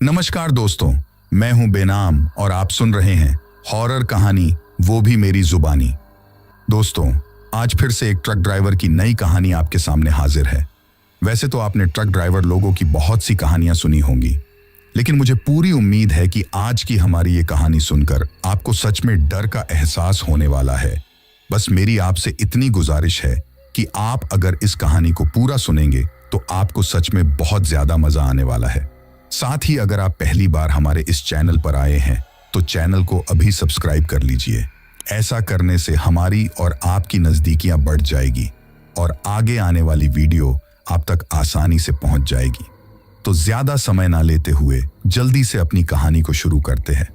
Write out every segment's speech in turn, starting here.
नमस्कार दोस्तों, मैं हूं बेनाम और आप सुन रहे हैं हॉरर कहानी वो भी मेरी जुबानी। दोस्तों, आज फिर से एक ट्रक ड्राइवर की नई कहानी आपके सामने हाजिर है। वैसे तो आपने ट्रक ड्राइवर लोगों की बहुत सी कहानियां सुनी होंगी, लेकिन मुझे पूरी उम्मीद है कि आज की हमारी ये कहानी सुनकर आपको सच में डर का एहसास होने वाला है। बस मेरी आपसे इतनी गुजारिश है कि आप अगर इस कहानी को पूरा सुनेंगे तो आपको सच में बहुत ज्यादा मजा आने वाला है। साथ ही अगर आप पहली बार हमारे इस चैनल पर आए हैं तो चैनल को अभी सब्सक्राइब कर लीजिए। ऐसा करने से हमारी और आपकी नजदीकियां बढ़ जाएगी और आगे आने वाली वीडियो आप तक आसानी से पहुंच जाएगी। तो ज्यादा समय ना लेते हुए जल्दी से अपनी कहानी को शुरू करते हैं।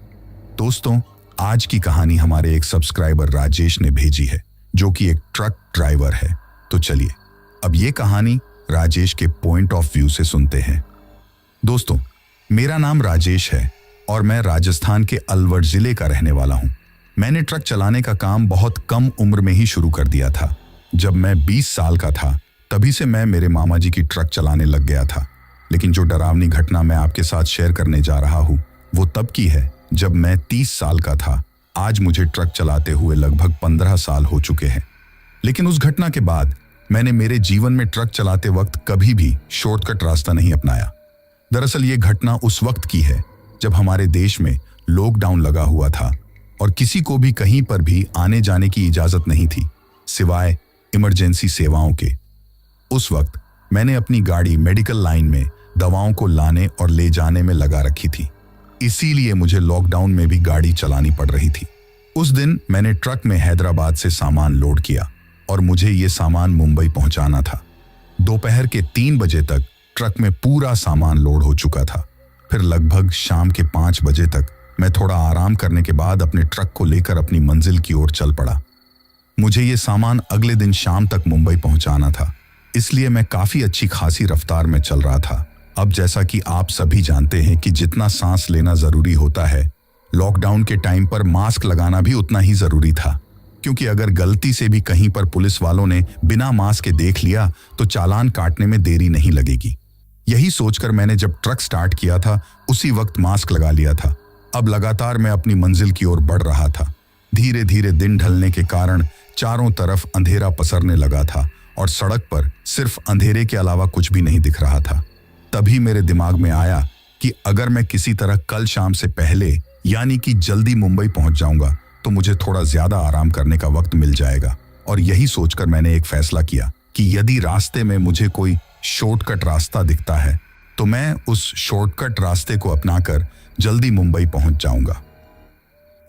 दोस्तों, आज की कहानी हमारे एक सब्सक्राइबर राजेश ने भेजी है, जो कि एक ट्रक ड्राइवर है। तो चलिए अब ये कहानी राजेश के पॉइंट ऑफ व्यू से सुनते हैं। दोस्तों, मेरा नाम राजेश है और मैं राजस्थान के अलवर जिले का रहने वाला हूं। मैंने ट्रक चलाने का काम बहुत कम उम्र में ही शुरू कर दिया था। जब मैं 20 साल का था तभी से मैं मेरे मामा जी की ट्रक चलाने लग गया था। लेकिन जो डरावनी घटना मैं आपके साथ शेयर करने जा रहा हूं वो तब की है जब मैं 30 साल का था। आज मुझे ट्रक चलाते हुए लगभग 15 साल हो चुके हैं। लेकिन उस घटना के बाद मैंने मेरे जीवन में ट्रक चलाते वक्त कभी भी शॉर्टकट रास्ता नहीं अपनाया। दरअसल ये घटना उस वक्त की है जब हमारे देश में लॉकडाउन लगा हुआ था और किसी को भी कहीं पर भी आने जाने की इजाजत नहीं थी सिवाय इमरजेंसी सेवाओं के। उस वक्त मैंने अपनी गाड़ी मेडिकल लाइन में दवाओं को लाने और ले जाने में लगा रखी थी, इसीलिए मुझे लॉकडाउन में भी गाड़ी चलानी पड़ रही थी। उस दिन मैंने ट्रक में हैदराबाद से सामान लोड किया और मुझे ये सामान मुंबई पहुंचाना था। दोपहर के 3 बजे तक ट्रक में पूरा सामान लोड हो चुका था। फिर लगभग शाम के 5 बजे तक मैं थोड़ा आराम करने के बाद अपने ट्रक को लेकर अपनी मंजिल की ओर चल पड़ा। मुझे ये सामान अगले दिन शाम तक मुंबई पहुंचाना था, इसलिए मैं काफी अच्छी खासी रफ्तार में चल रहा था। अब जैसा कि आप सभी जानते हैं कि जितना सांस लेना जरूरी होता है, लॉकडाउन के टाइम पर मास्क लगाना भी उतना ही जरूरी था, क्योंकि अगर गलती से भी कहीं पर पुलिस वालों ने बिना मास्क के देख लिया तो चालान काटने में देरी नहीं लगेगी। यही सोचकर मैंने जब ट्रक स्टार्ट किया था उसी वक्त मास्क लगा लिया था। अब लगातार मैं अपनी मंजिल की ओर बढ़ रहा था। धीरे धीरे दिन ढलने के कारण चारों तरफ अंधेरा पसरने लगा था और सड़क पर सिर्फ अंधेरे के अलावा कुछ भी नहीं दिख रहा था। तभी मेरे दिमाग में आया कि अगर मैं किसी तरह कल शाम से पहले यानी कि जल्दी मुंबई पहुंच जाऊंगा तो मुझे थोड़ा ज्यादा आराम करने का वक्त मिल जाएगा। और यही सोचकर मैंने एक फैसला किया कि यदि रास्ते में मुझे कोई शॉर्टकट रास्ता दिखता है तो मैं उस शॉर्टकट रास्ते को अपनाकर जल्दी मुंबई पहुंच जाऊंगा।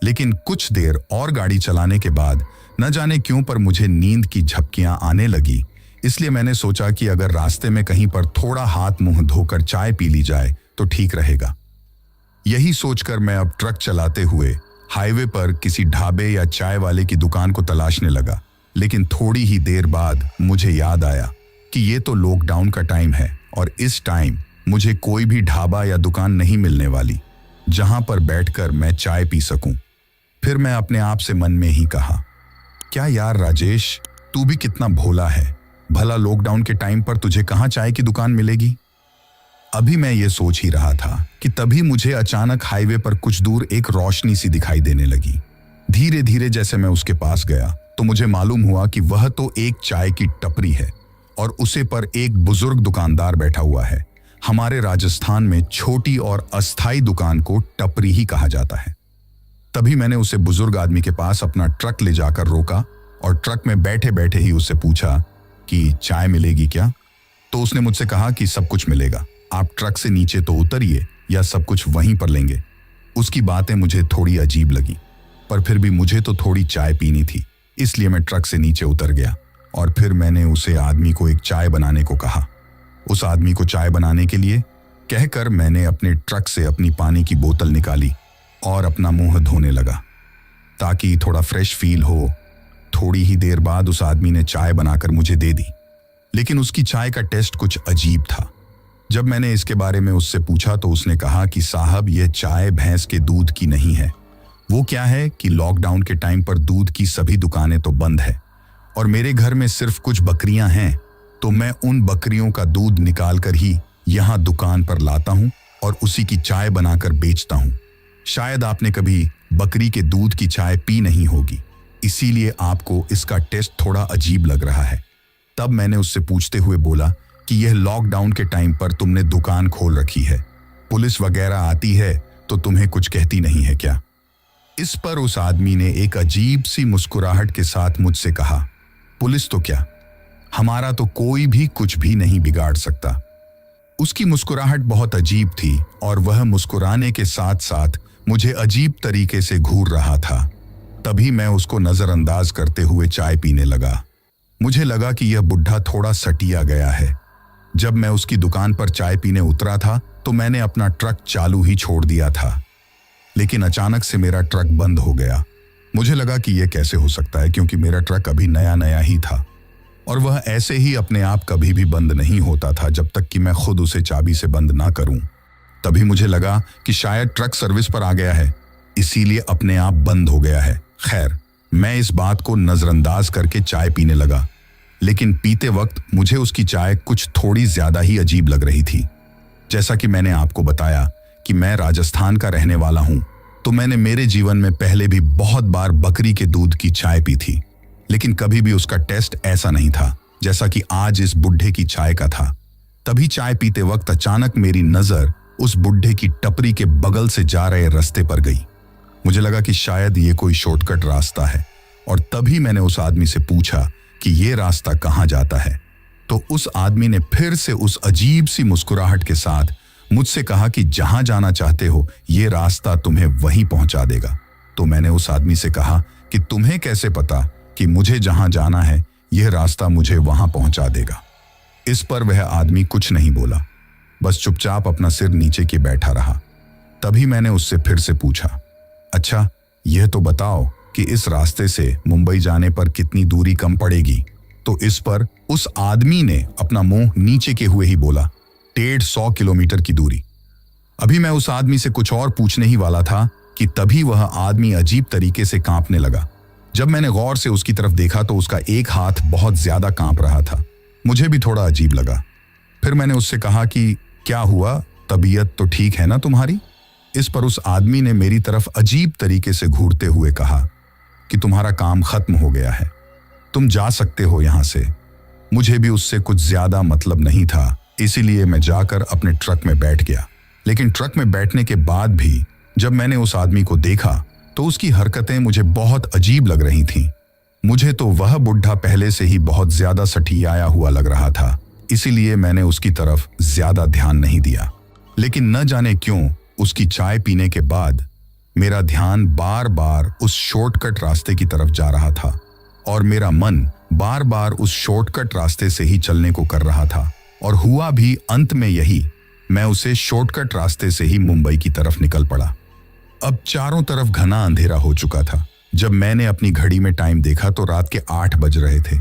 लेकिन कुछ देर और गाड़ी चलाने के बाद न जाने क्यों पर मुझे नींद की झपकियां आने लगी। इसलिए मैंने सोचा कि अगर रास्ते में कहीं पर थोड़ा हाथ मुंह धोकर चाय पी ली जाए तो ठीक रहेगा। यही सोचकर मैं अब ट्रक चलाते हुए हाईवे पर किसी ढाबे या चाय वाले की दुकान को तलाशने लगा। लेकिन थोड़ी ही देर बाद मुझे याद आया कि ये तो लॉकडाउन का टाइम है और इस टाइम मुझे कोई भी ढाबा या दुकान नहीं मिलने वाली जहां पर बैठकर मैं चाय पी सकूं। फिर मैं अपने आप से मन में ही कहा, क्या यार राजेश, तू भी कितना भोला है। भला लॉकडाउन के टाइम पर तुझे कहां चाय की दुकान मिलेगी। अभी मैं ये सोच ही रहा था कि तभी मुझे अचानक हाईवे पर कुछ दूर एक रोशनी सी दिखाई देने लगी। धीरे धीरे जैसे मैं उसके पास गया तो मुझे मालूम हुआ कि वह तो एक चाय की टपरी है और उसे पर एक बुजुर्ग दुकानदार बैठा हुआ है। हमारे राजस्थान में छोटी और अस्थायी दुकान को टपरी ही कहा जाता है। तभी मैंने उसे बुजुर्ग आदमी के पास अपना ट्रक ले जाकर रोका और ट्रक में बैठे बैठे ही उससे पूछा कि चाय मिलेगी क्या। तो उसने मुझसे कहा कि सब कुछ मिलेगा, आप ट्रक से नीचे तो उतरिए या सब कुछ वहीं पर लेंगे। उसकी बातें मुझे थोड़ी अजीब लगी, पर फिर भी मुझे तो थोड़ी चाय पीनी थी, इसलिए मैं ट्रक से नीचे उतर गया और फिर मैंने उसे आदमी को एक चाय बनाने को कहा। उस आदमी को चाय बनाने के लिए कहकर मैंने अपने ट्रक से अपनी पानी की बोतल निकाली और अपना मुंह धोने लगा ताकि थोड़ा फ्रेश फील हो। थोड़ी ही देर बाद उस आदमी ने चाय बनाकर मुझे दे दी, लेकिन उसकी चाय का टेस्ट कुछ अजीब था। जब मैंने इसके बारे में उससे पूछा तो उसने कहा कि साहब, यह चाय भैंस के दूध की नहीं है। वो क्या है कि लॉकडाउन के टाइम पर दूध की सभी दुकानें तो बंद है और मेरे घर में सिर्फ कुछ बकरियां हैं, तो मैं उन बकरियों का दूध निकाल कर ही यहाँ दुकान पर लाता हूँ और उसी की चाय बनाकर बेचता हूँ। शायद आपने कभी बकरी के दूध की चाय पी नहीं होगी, इसीलिए आपको इसका टेस्ट थोड़ा अजीब लग रहा है। तब मैंने उससे पूछते हुए बोला कि यह लॉकडाउन के टाइम पर तुमने दुकान खोल रखी है, पुलिस वगैरह आती है तो तुम्हें कुछ कहती नहीं है क्या? इस पर उस आदमी ने एक अजीब सी मुस्कुराहट के साथ मुझसे कहा, पुलिस तो क्या, हमारा तो कोई भी कुछ भी नहीं बिगाड़ सकता। उसकी मुस्कुराहट बहुत अजीब थी और वह मुस्कुराने के साथ साथ मुझे अजीब तरीके से घूर रहा था। तभी मैं उसको नजरअंदाज करते हुए चाय पीने लगा। मुझे लगा कि यह बुढ़ा थोड़ा सटिया गया है। जब मैं उसकी दुकान पर चाय पीने उतरा था तो मैंने अपना ट्रक चालू ही छोड़ दिया था, लेकिन अचानक से मेरा ट्रक बंद हो गया। मुझे लगा कि यह कैसे हो सकता है, क्योंकि मेरा ट्रक अभी नया नया ही था और वह ऐसे ही अपने आप कभी भी बंद नहीं होता था जब तक कि मैं खुद उसे चाबी से बंद ना करूं। तभी मुझे लगा कि शायद ट्रक सर्विस पर आ गया है, इसीलिए अपने आप बंद हो गया है। खैर, मैं इस बात को नजरअंदाज करके चाय पीने लगा, लेकिन पीते वक्त मुझे उसकी चाय कुछ थोड़ी ज्यादा ही अजीब लग रही थी। जैसा कि मैंने आपको बताया कि मैं राजस्थान का रहने वाला हूं, तो मैंने मेरे जीवन में पहले भी बहुत बार बकरी के दूध की चाय पी थी, लेकिन कभी भी उसका टेस्ट ऐसा नहीं था जैसा कि आज इस बुढ़े की चाय का था। तभी चाय पीते वक्त अचानक मेरी नजर उस बुढ़े की टपरी के बगल से जा रहे रास्ते पर गई। मुझे लगा कि शायद ये कोई शॉर्टकट रास्ता है और तभी मैंने उस आदमी से पूछा कि ये रास्ता कहाँ जाता है। तो उस आदमी ने फिर से उस अजीब सी मुस्कुराहट के साथ मुझसे कहा कि जहां जाना चाहते हो ये रास्ता तुम्हें वहीं पहुंचा देगा। तो मैंने उस आदमी से कहा कि तुम्हें कैसे पता कि मुझे जहां जाना है यह रास्ता मुझे वहां पहुंचा देगा। इस पर वह आदमी कुछ नहीं बोला, बस चुपचाप अपना सिर नीचे के बैठा रहा। तभी मैंने उससे फिर से पूछा, अच्छा यह तो बताओ कि इस रास्ते से मुंबई जाने पर कितनी दूरी कम पड़ेगी? तो इस पर उस आदमी ने अपना मुंह नीचे के हुए ही बोला, 150 किलोमीटर की दूरी। अभी मैं उस आदमी से कुछ और पूछने ही वाला था कि तभी वह आदमी अजीब तरीके से कांपने लगा। जब मैंने गौर से उसकी तरफ देखा तो उसका एक हाथ बहुत ज्यादा कांप रहा था। मुझे भी थोड़ा अजीब लगा। फिर मैंने उससे कहा कि क्या हुआ, तबीयत तो ठीक है ना तुम्हारी? इस पर उस आदमी ने मेरी तरफ अजीब तरीके से घूरते हुए कहा कि तुम्हारा काम खत्म हो गया है, तुम जा सकते हो यहां से। मुझे भी उससे कुछ ज्यादा मतलब नहीं था, इसीलिए मैं जाकर अपने ट्रक में बैठ गया। लेकिन ट्रक में बैठने के बाद भी जब मैंने उस आदमी को देखा तो उसकी हरकतें मुझे बहुत अजीब लग रही थीं। मुझे तो वह बुढ़ा पहले से ही बहुत ज्यादा सठियाया हुआ लग रहा था, इसीलिए मैंने उसकी तरफ ज्यादा ध्यान नहीं दिया। लेकिन न जाने क्यों उसकी चाय पीने के बाद मेरा ध्यान बार बार उस शॉर्टकट रास्ते की तरफ जा रहा था और मेरा मन बार बार उस शॉर्टकट रास्ते से ही चलने को कर रहा था। और हुआ भी अंत में यही, मैं उसे शॉर्टकट रास्ते से ही मुंबई की तरफ निकल पड़ा। अब चारों तरफ घना अंधेरा हो चुका था। जब मैंने अपनी घड़ी में टाइम देखा तो रात के 8 बज रहे थे।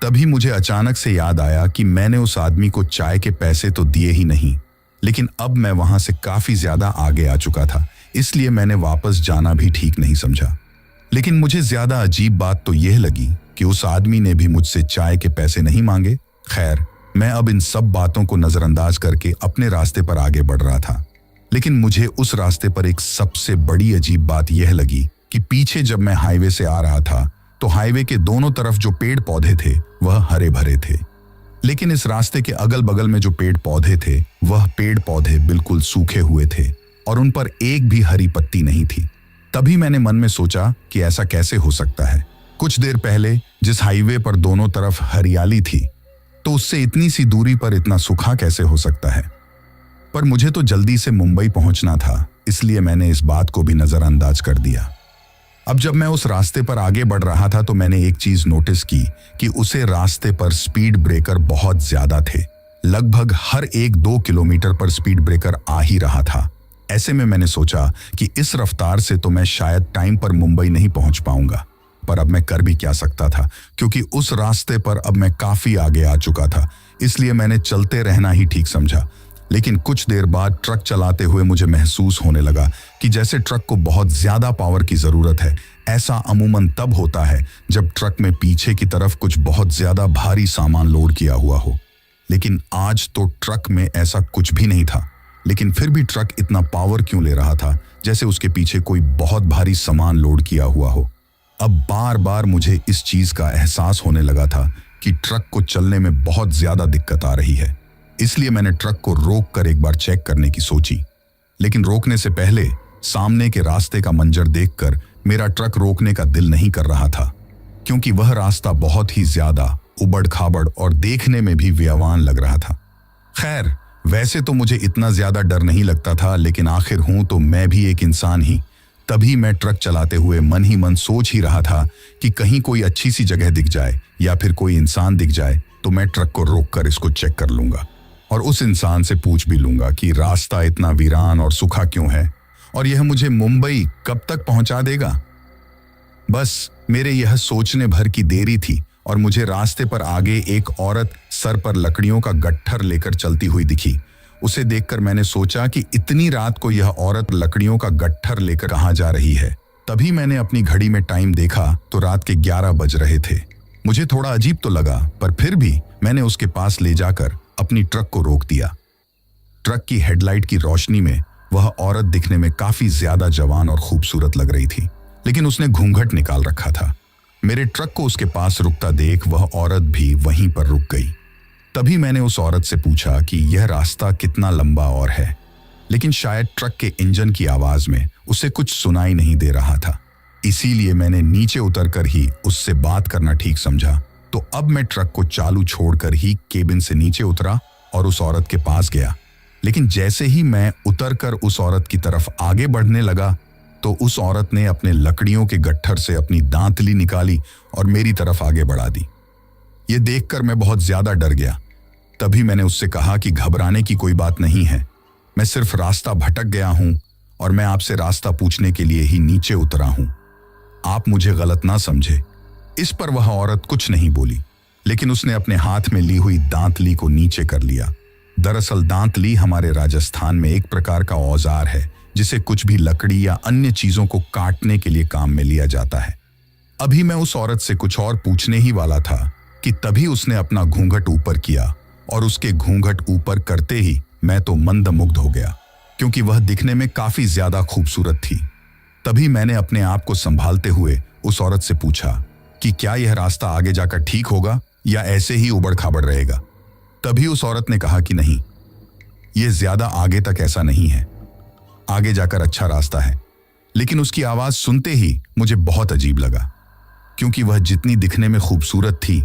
तभी मुझे अचानक से याद आया कि मैंने उस आदमी को चाय के पैसे तो दिए ही नहीं, लेकिन अब मैं वहां से काफी ज्यादा आगे आ चुका था, इसलिए मैंने वापस जाना भी ठीक नहीं समझा। लेकिन मुझे ज्यादा अजीब बात तो यह लगी कि उस आदमी ने भी मुझसे चाय के पैसे नहीं मांगे। खैर, मैं अब इन सब बातों को नजरअंदाज करके अपने रास्ते पर आगे बढ़ रहा था। लेकिन मुझे उस रास्ते पर एक सबसे बड़ी अजीब बात यह लगी कि पीछे जब मैं हाईवे से आ रहा था तो हाईवे के दोनों तरफ जो पेड़ पौधे थे वह हरे भरे थे, लेकिन इस रास्ते के अगल बगल में जो पेड़ पौधे थे वह पेड़ पौधे बिल्कुल सूखे हुए थे और उन पर एक भी हरी पत्ती नहीं थी। तभी मैंने मन में सोचा कि ऐसा कैसे हो सकता है। कुछ देर पहले जिस हाईवे पर दोनों तरफ हरियाली थी, तो उससे इतनी सी दूरी पर इतना सूखा कैसे हो सकता है? पर मुझे तो जल्दी से मुंबई पहुंचना था, इसलिए मैंने इस बात को भी नजरअंदाज कर दिया। अब जब मैं उस रास्ते पर आगे बढ़ रहा था तो मैंने एक चीज नोटिस की कि उसे रास्ते पर स्पीड ब्रेकर बहुत ज्यादा थे। लगभग हर 1-2 किलोमीटर पर स्पीड ब्रेकर आ ही रहा था। ऐसे में मैंने सोचा कि इस रफ्तार से तो मैं शायद टाइम पर मुंबई नहीं पहुंच पाऊंगा, पर अब मैं कर भी क्या सकता था, क्योंकि उस रास्ते पर अब मैं काफी आगे आ चुका था। इसलिए मैंने चलते रहना ही ठीक समझा। लेकिन कुछ देर बाद ट्रक चलाते हुए मुझे महसूस होने लगा कि जैसे ट्रक को बहुत ज्यादा पावर की जरूरत है। ऐसा अमूमन तब होता है जब ट्रक में पीछे की तरफ कुछ बहुत ज्यादा भारी सामान लोड किया हुआ हो। लेकिन आज तो ट्रक में ऐसा कुछ भी नहीं था। लेकिन फिर भी ट्रक इतना पावर क्यों ले रहा था, जैसे उसके पीछे कोई बहुत भारी सामान लोड किया हुआ हो। अब बार बार मुझे इस चीज का एहसास होने लगा था कि ट्रक को चलने में बहुत ज्यादा दिक्कत आ रही है। इसलिए मैंने ट्रक को रोक कर एक बार चेक करने की सोची, लेकिन रोकने से पहले सामने के रास्ते का मंजर देखकर मेरा ट्रक रोकने का दिल नहीं कर रहा था, क्योंकि वह रास्ता बहुत ही ज्यादा उबड़ खाबड़ और देखने में भी व्यवान लग रहा था। खैर, वैसे तो मुझे इतना ज्यादा डर नहीं लगता था, लेकिन आखिर हूं तो मैं भी एक इंसान ही। तभी मैं ट्रक चलाते हुए मन ही मन सोच ही रहा था कि कहीं कोई अच्छी सी जगह दिख जाए या फिर कोई इंसान दिख जाए तो मैं ट्रक को रोककर इसको चेक कर लूंगा और उस इंसान से पूछ भी लूंगा कि रास्ता इतना वीरान और सूखा क्यों है और यह मुझे मुंबई कब तक पहुंचा देगा। बस मेरे यह सोचने भर की देरी थी और मुझे रास्ते पर आगे एक औरत सर पर लकड़ियों का गट्ठर लेकर चलती हुई दिखी। उसे देखकर मैंने सोचा कि इतनी रात को यह औरत लकड़ियों का गट्ठर लेकर कहाँ जा रही है। तभी मैंने अपनी घड़ी में टाइम देखा तो रात के 11 बज रहे थे। मुझे थोड़ा अजीब तो लगा, पर फिर भी मैंने उसके पास ले जाकर अपनी ट्रक को रोक दिया। ट्रक की हेडलाइट की रोशनी में वह औरत दिखने में काफी ज्यादा जवान और खूबसूरत लग रही थी, लेकिन उसने घूंघट निकाल रखा था। मेरे ट्रक को उसके पास रुकता देख वह औरत भी वहीं पर रुक गई। तभी मैंने उस औरत से पूछा कि यह रास्ता कितना लंबा और है, लेकिन शायद ट्रक के इंजन की आवाज में उसे कुछ सुनाई नहीं दे रहा था। इसीलिए मैंने नीचे उतरकर ही उससे बात करना ठीक समझा। तो अब मैं ट्रक को चालू छोड़कर ही केबिन से नीचे उतरा और उस औरत के पास गया। लेकिन जैसे ही मैं उतरकर उस औरत की तरफ आगे बढ़ने लगा तो उस औरत ने अपने लकड़ियों के गट्ठर से अपनी दांतली निकाली और मेरी तरफ आगे बढ़ा दी। ये देखकर मैं बहुत ज्यादा डर गया। तभी मैंने उससे कहा कि घबराने की कोई बात नहीं है, मैं सिर्फ रास्ता भटक गया हूं और मैं आपसे रास्ता पूछने के लिए ही नीचे उतरा हूं, आप मुझे गलत ना समझे। इस पर वह औरत कुछ नहीं बोली, लेकिन उसने अपने हाथ में ली हुई दांतली को नीचे कर लिया। दरअसल दांतली हमारे राजस्थान में एक प्रकार का औजार है जिसे कुछ भी लकड़ी या अन्य चीजों को काटने के लिए काम में लिया जाता है। अभी मैं उस औरत से कुछ और पूछने ही वाला था कि तभी उसने अपना घूंघट ऊपर किया और उसके घूंघट ऊपर करते ही मैं तो मंदमुग्ध हो गया, क्योंकि वह दिखने में काफी ज्यादा खूबसूरत थी। तभी मैंने अपने आप को संभालते हुए उस औरत से पूछा कि क्या यह रास्ता आगे जाकर ठीक होगा या ऐसे ही उबड़ खाबड़ रहेगा। तभी उस औरत ने कहा कि नहीं, यह ज्यादा आगे तक ऐसा नहीं है, आगे जाकर अच्छा रास्ता है। लेकिन उसकी आवाज सुनते ही मुझे बहुत अजीब लगा, क्योंकि वह जितनी दिखने में खूबसूरत थी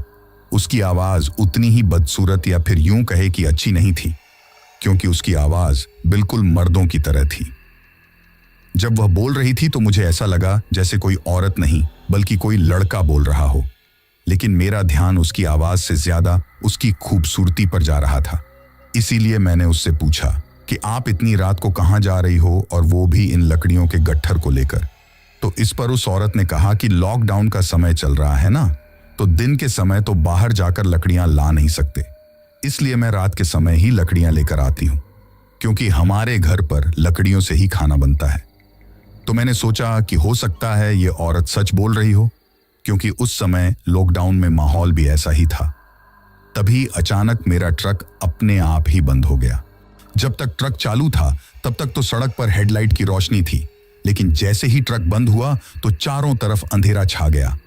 उसकी आवाज उतनी ही बदसूरत या फिर यूं कहे कि अच्छी नहीं थी, क्योंकि उसकी आवाज बिल्कुल मर्दों की तरह थी। जब वह बोल रही थी तो मुझे ऐसा लगा जैसे कोई औरत नहीं बल्कि कोई लड़का बोल रहा हो, लेकिन मेरा ध्यान उसकी आवाज से ज्यादा उसकी खूबसूरती पर जा रहा था। इसीलिए मैंने उससे पूछा कि आप इतनी रात को कहाँ जा रही हो और वो भी इन लकड़ियों के गट्ठर को लेकर। तो इस पर उस औरत ने कहा कि लॉकडाउन का समय चल रहा है ना, तो दिन के समय तो बाहर जाकर लकड़ियां ला नहीं सकते, इसलिए मैं रात के समय ही लकड़ियां लेकर आती हूं, क्योंकि हमारे घर पर लकड़ियों से ही खाना बनता है। तो मैंने सोचा कि हो सकता है ये औरत सच बोल रही हो, क्योंकि उस समय लॉकडाउन में माहौल भी ऐसा ही था। तभी अचानक मेरा ट्रक अपने आप ही बंद हो गया। जब तक ट्रक चालू था तब तक तो सड़क पर हेडलाइट की रोशनी थी, लेकिन जैसे ही ट्रक बंद हुआ तो चारों तरफ अंधेरा छा गया।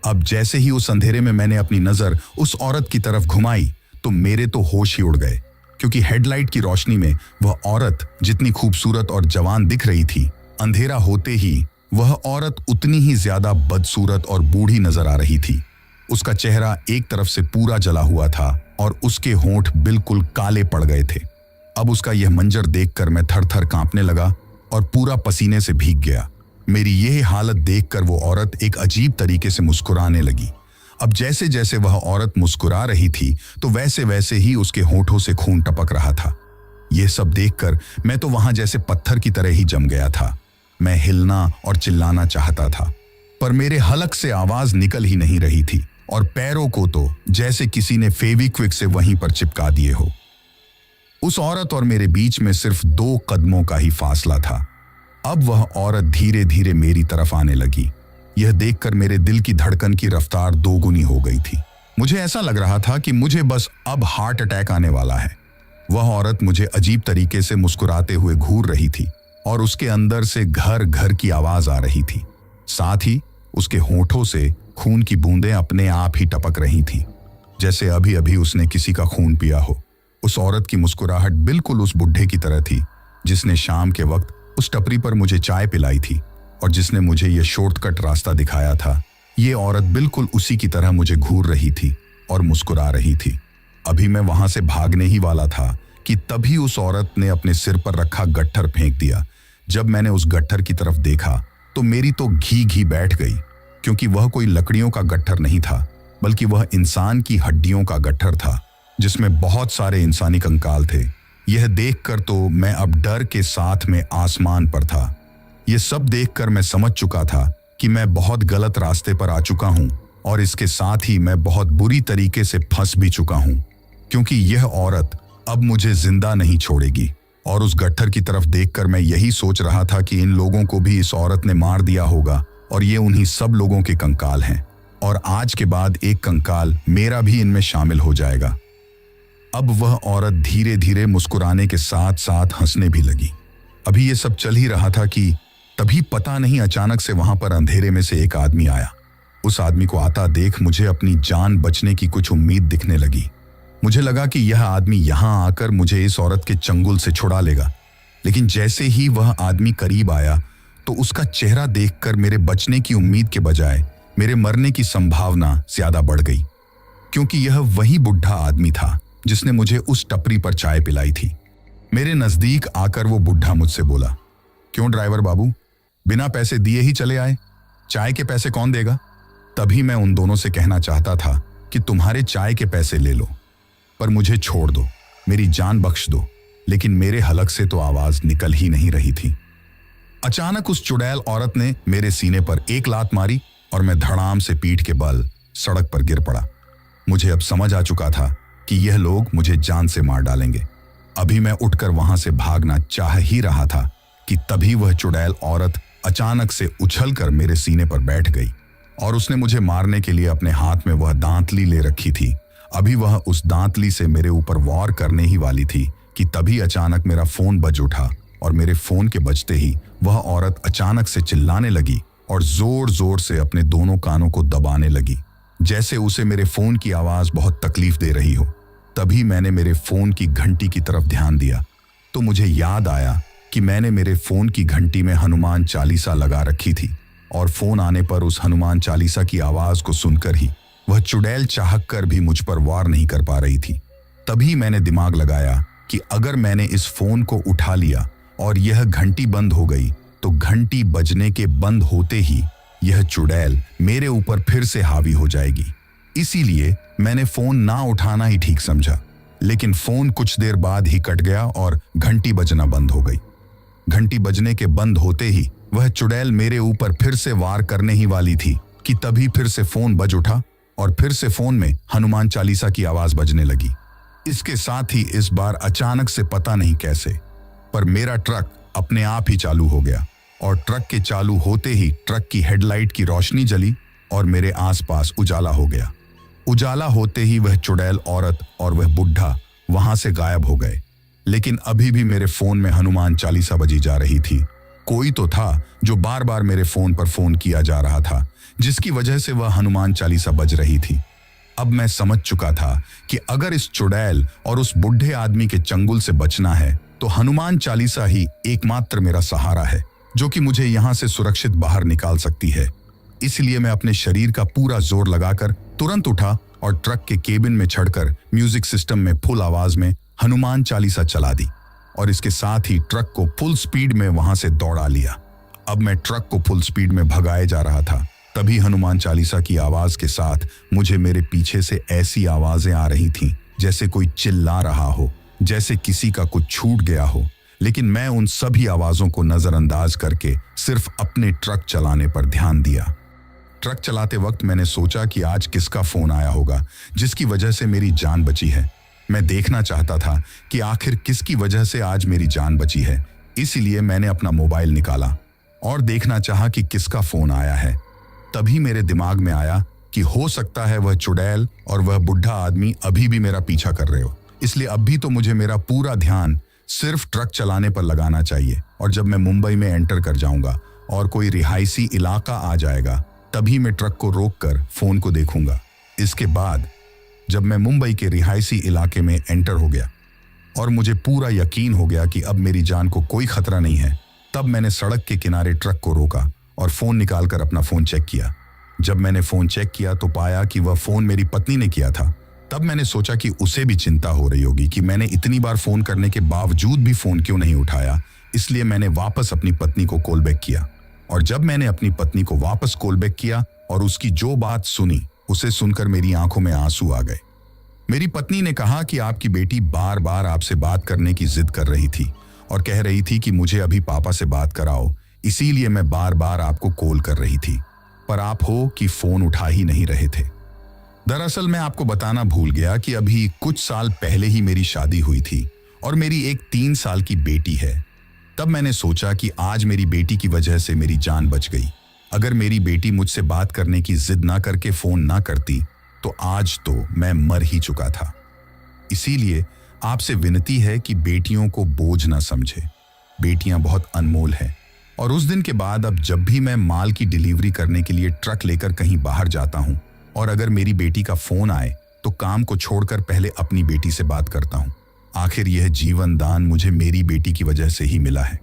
अब जैसे ही उस अंधेरे में मैंने अपनी नजर उस औरत की तरफ घुमाई तो मेरे तो होश ही उड़ गए, क्योंकि हेडलाइट की रोशनी में वह औरत जितनी खूबसूरत और जवान दिख रही थी, अंधेरा होते ही वह औरत उतनी ही ज्यादा बदसूरत और बूढ़ी नजर आ रही थी। उसका चेहरा एक तरफ से पूरा जला हुआ था और उसके होंठ बिल्कुल काले पड़ गए थे। अब उसका यह मंजर देखकर मैं थर थर कांपने लगा और पूरा पसीने से भीग गया। मेरी यह हालत देखकर वो औरत एक अजीब तरीके से मुस्कुराने लगी। अब जैसे जैसे वह औरत मुस्कुरा रही थी तो वैसे वैसे ही उसके होंठों से खून टपक रहा था। यह सब देखकर मैं तो वहां जैसे पत्थर की तरह ही जम गया था। मैं हिलना और चिल्लाना चाहता था, पर मेरे हलक से आवाज निकल ही नहीं रही थी और पैरों को तो जैसे किसी ने फेविक्विक से वहीं पर चिपका दिए हो। उस औरत और मेरे बीच में सिर्फ 2 कदमों का ही फासला था। अब वह औरत धीरे धीरे मेरी तरफ आने लगी। यह देखकर मेरे दिल की धड़कन की रफ्तार 2 गुनी हो गई थी। मुझे ऐसा लग रहा था कि मुझे बस अब हार्ट अटैक आने वाला है। वह औरत मुझे अजीब तरीके से मुस्कुराते हुए घूर रही थी और उसके अंदर से घर घर की आवाज आ रही थी। साथ ही उसके होठों से खून की बूंदें अपने आप ही टपक रही थीं, जैसे अभी अभी उसने किसी का खून पिया हो। उस औरत की मुस्कुराहट बिल्कुल उस बुढ़े की तरह थी जिसने शाम के वक्त उस टपरी पर मुझे चाय पिलाई थी और जिसने मुझे यह शॉर्टकट रास्ता दिखाया था। ये औरत बिल्कुल उसी की तरह मुझे घूर रही थी और मुस्कुरा रही थी। अभी मैं वहां से भागने ही वाला था कि तभी उस औरत ने अपने सिर पर रखा गट्ठर फेंक दिया। जब मैंने उस गट्ठर की तरफ देखा तो मेरी तो घी बैठ गई, क्योंकि वह कोई लकड़ियों का गट्ठर नहीं था, बल्कि वह इंसान की हड्डियों का गट्ठर था, जिसमें बहुत सारे इंसानी कंकाल थे। यह देखकर तो मैं अब डर के साथ में आसमान पर था। यह सब देखकर मैं समझ चुका था कि मैं बहुत गलत रास्ते पर आ चुका हूं और इसके साथ ही मैं बहुत बुरी तरीके से फंस भी चुका हूं, क्योंकि यह औरत अब मुझे जिंदा नहीं छोड़ेगी। और उस गट्ठर की तरफ देखकर मैं यही सोच रहा था कि इन लोगों को भी इस औरत ने मार दिया होगा और ये उन्हीं सब लोगों के कंकाल हैं, और आज के बाद एक कंकाल मेरा भी इनमें शामिल हो जाएगा। अब वह औरत धीरे धीरे मुस्कुराने के साथ साथ हंसने भी लगी। अभी ये सब चल ही रहा था कि तभी पता नहीं अचानक से वहां पर अंधेरे में से एक आदमी आया। उस आदमी को आता देख मुझे अपनी जान बचने की कुछ उम्मीद दिखने लगी। मुझे लगा कि यह आदमी यहां आकर मुझे इस औरत के चंगुल से छुड़ा लेगा, लेकिन जैसे ही वह आदमी करीब आया तो उसका चेहरा देखकर मेरे बचने की उम्मीद के बजाय मेरे मरने की संभावना ज्यादा बढ़ गई, क्योंकि यह वही बुढ़ा आदमी था जिसने मुझे उस टपरी पर चाय पिलाई थी। मेरे नजदीक आकर वो बुढ़ा मुझसे बोला, क्यों ड्राइवर बाबू, बिना पैसे दिए ही चले आए? चाय के पैसे कौन देगा? तभी मैं उन दोनों से कहना चाहता था कि तुम्हारे चाय के पैसे ले लो, पर मुझे छोड़ दो, मेरी जान बख्श दो, लेकिन मेरे हलक से तो आवाज निकल ही नहीं रही थी। अचानक उस चुड़ैल औरत ने मेरे सीने पर एक लात मारी और मैं धड़ाम से पीठ के बल सड़क पर गिर पड़ा। मुझे अब समझ आ चुका था कि यह लोग मुझे जान से मार डालेंगे। अभी मैं उठकर वहां से भागना चाह ही रहा था कि तभी वह चुड़ैल औरत अचानक से उछलकर मेरे सीने पर बैठ गई और उसने मुझे मारने के लिए अपने हाथ में वह दांतली ले रखी थी। अभी वह उस दांतली से मेरे ऊपर वार करने ही वाली थी कि तभी अचानक मेरा फोन बज उठा और मेरे फोन के बजते ही वह औरत अचानक से चिल्लाने लगी और जोर जोर से अपने दोनों कानों को दबाने लगी, जैसे उसे मेरे फोन की आवाज बहुत तकलीफ दे रही हो। तभी मैंने मेरे फोन की घंटी की तरफ ध्यान दिया तो मुझे याद आया कि मैंने मेरे फोन की घंटी में हनुमान चालीसा लगा रखी थी, और फोन आने पर उस हनुमान चालीसा की आवाज को सुनकर ही वह चुड़ैल चाहक कर भी मुझ पर वार नहीं कर पा रही थी। तभी मैंने दिमाग लगाया कि अगर मैंने इस फोन को उठा लिया और यह घंटी बंद हो गई तो घंटी बजने के बंद होते ही यह चुड़ैल मेरे ऊपर फिर से हावी हो जाएगी। इसीलिए मैंने फोन ना उठाना ही ठीक समझा, लेकिन फोन कुछ देर बाद ही कट गया और घंटी बजना बंद हो गई। घंटी बजने के बंद होते ही वह चुड़ैल मेरे ऊपर फिर से वार करने ही वाली थी कि तभी फिर से फोन बज उठा और फिर से फोन में हनुमान चालीसा की आवाज बजने लगी। इसके साथ ही इस बार अचानक से पता नहीं कैसे पर मेरा ट्रक अपने आप ही चालू हो गया, और ट्रक के चालू होते ही ट्रक की हेडलाइट की रोशनी जली और मेरे आसपास उजाला हो गया। उजाला होते ही वह चुड़ैल औरत और वह बुढ़ा वहां से गायब हो गए, लेकिन अभी भी मेरे फोन में हनुमान चालीसा बजी जा रही थी। कोई तो था जो बार बार मेरे फोन पर फोन किया जा रहा था, जिसकी वजह से वह हनुमान चालीसा बज रही थी। अब मैं समझ चुका था कि अगर इस चुड़ैल और उस बुढ़े आदमी के चंगुल से बचना है तो हनुमान चालीसा ही एकमात्र मेरा सहारा है, जो कि मुझे यहाँ से सुरक्षित बाहर निकाल सकती है। इसलिए मैं अपने शरीर का पूरा जोर लगाकर तुरंत उठा और ट्रक के केबिन में चढ़कर म्यूजिक सिस्टम में फुल आवाज में हनुमान चालीसा चला दी, और इसके साथ ही ट्रक को फुल स्पीड में वहां से दौड़ा लिया। अब मैं ट्रक को फुल स्पीड में भगाए जा रहा था, तभी हनुमान चालीसा की आवाज के साथ मुझे मेरे पीछे से ऐसी आवाजें आ रही थीं जैसे कोई चिल्ला रहा हो, जैसे किसी का कुछ छूट गया हो। लेकिन मैं उन सभी आवाजों को नजरअंदाज करके सिर्फ अपने ट्रक चलाने पर ध्यान दिया। ट्रक चलाते वक्त मैंने सोचा कि आज किसका फोन आया होगा जिसकी वजह से मेरी जान बची है। मैं देखना चाहता था कि आखिर किसकी वजह से आज मेरी जान बची है। इसीलिए मैंने अपना मोबाइल निकाला और देखना चाहा कि किसका फोन आया है। तभी मेरे दिमाग में आया कि हो सकता है वह चुड़ैल और वह बुढ़ा आदमी अभी भी मेरा पीछा कर रहे हो, इसलिए अब भी तो मुझे मेरा पूरा ध्यान सिर्फ ट्रक चलाने पर लगाना चाहिए। और जब मैं मुंबई में एंटर कर जाऊंगा और कोई रिहायशी इलाका आ जाएगा, तभी मैं ट्रक को रोककर फोन को देखूंगा। इसके बाद जब मैं मुंबई के रिहायशी इलाके में एंटर हो गया और मुझे पूरा यकीन हो गया कि अब मेरी जान को कोई खतरा नहीं है, तब मैंने सड़क के किनारे ट्रक को रोका और फोन निकालकर अपना फोन चेक किया। जब मैंने फोन चेक किया तो पाया कि वह फोन मेरी पत्नी ने किया था। तब मैंने सोचा कि उसे भी चिंता हो रही होगी कि मैंने इतनी बार फोन करने के बावजूद भी फोन क्यों नहीं उठाया। इसलिए मैंने वापस अपनी पत्नी को कॉल बैक किया। और जब मैंने अपनी पत्नी को वापस कॉल बैक किया और उसकी जो बात सुनी, उसे सुनकर मेरी आंखों में आंसू आ गए। मेरी पत्नी ने कहा कि आपकी बेटी बार बार आपसे बात करने की जिद कर रही थी और कह रही थी कि मुझे अभी पापा से बात कराओ, इसीलिए मैं बार बार आपको कॉल कर रही थी, पर आप हो कि फोन उठा ही नहीं रहे थे। दरअसल मैं आपको बताना भूल गया कि अभी कुछ साल पहले ही मेरी शादी हुई थी और मेरी एक 3 साल की बेटी है। तब मैंने सोचा कि आज मेरी बेटी की वजह से मेरी जान बच गई। अगर मेरी बेटी मुझसे बात करने की जिद ना करके फोन ना करती तो आज तो मैं मर ही चुका था। इसीलिए आपसे विनती है कि बेटियों को बोझ ना समझे। बेटियां बहुत अनमोल हैं। और उस दिन के बाद अब जब भी मैं माल की डिलीवरी करने के लिए ट्रक लेकर कहीं बाहर जाता हूं और अगर मेरी बेटी का फोन आए तो काम को छोड़कर पहले अपनी बेटी से बात करता हूं। आखिर यह जीवन दान मुझे मेरी बेटी की वजह से ही मिला है।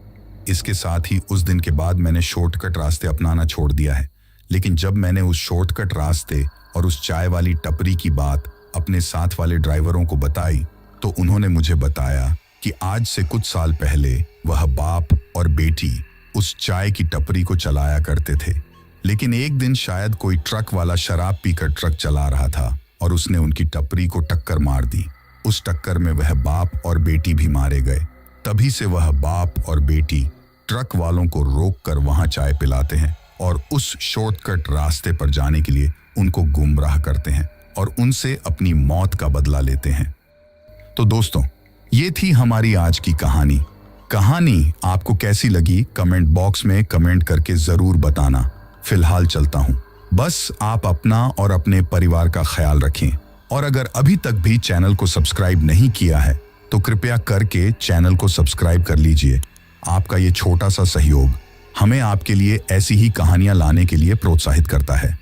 इसके साथ ही उस दिन के बाद मैंने शॉर्टकट रास्ते अपनाना छोड़ दिया है। लेकिन जब मैंने उस शॉर्टकट रास्ते और उस चाय वाली टपरी की बात अपने साथ वाले ड्राइवरों को बताई तो उन्होंने मुझे बताया कि आज से कुछ साल पहले वह बाप और बेटी उस चाय की टपरी को चलाया करते थे। लेकिन एक दिन शायद कोई ट्रक वाला शराब पीकर ट्रक चला रहा था और उसने उनकी टपरी को टक्कर मार दी। उस टक्कर में वह बाप और बेटी भी मारे गए। तभी से वह बाप और बेटी ट्रक वालों को रोककर वहां चाय पिलाते हैं और उस शॉर्टकट रास्ते पर जाने के लिए उनको गुमराह करते हैं और उनसे अपनी मौत का बदला लेते हैं। तो दोस्तों, ये थी हमारी आज की कहानी। कहानी आपको कैसी लगी कमेंट बॉक्स में कमेंट करके जरूर बताना। फिलहाल चलता हूं। बस आप अपना और अपने परिवार का ख्याल रखें और अगर अभी तक भी चैनल को सब्सक्राइब नहीं किया है तो कृपया करके चैनल को सब्सक्राइब कर लीजिए। आपका ये छोटा सा सहयोग हमें आपके लिए ऐसी ही कहानियां लाने के लिए प्रोत्साहित करता है।